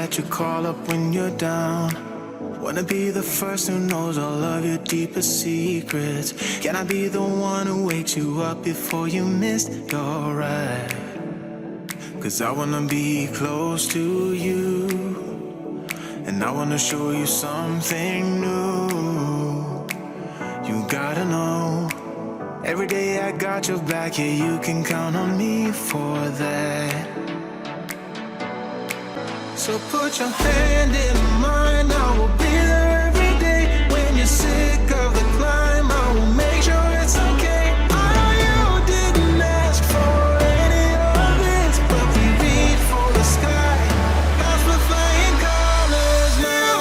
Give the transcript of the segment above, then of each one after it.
that you call up when you're down. Wanna be the first who knows all of your deepest secrets. Can I be the one who wakes you up before you miss your ride? Cause I wanna be close to you, and I wanna show you something new. You gotta know, every day I got your back, yeah, you can count on me for that. So put your hand in mine, I will be there every day. When you're sick of the climb, I will make sure it's okay. I know you didn't ask for any of this, but we reach for the sky, 'cause we're flying colors now.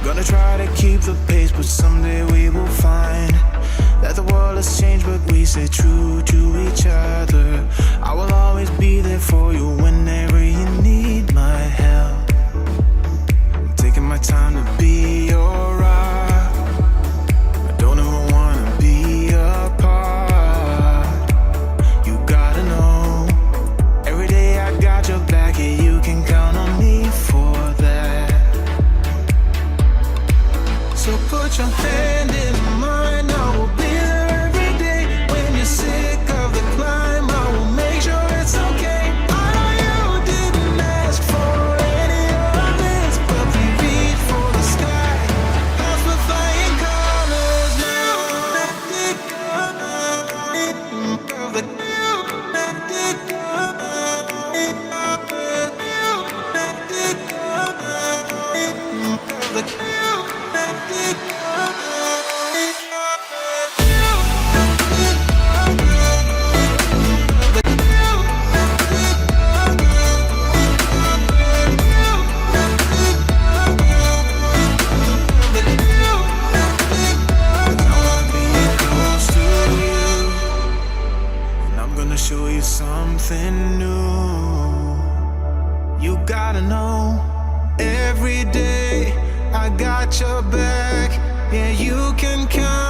Gonna try to keep the pace, but someday we will find that the world has changed, but we stay true to each other. I will always be there for you whenever you need my help. I'm taking my time to be your rock. I don't ever wanna be apart. You gotta know, every day I got your back, yeah, you can count on me for that. So put your hand in mine, I will be there every day. When you're sick of the climb, I will make sure it's okay. I know you didn't ask for any of this, but we reach for the sky, 'cause we're flying colors now. Show you something new. You gotta know, every day I got your back, yeah, you can count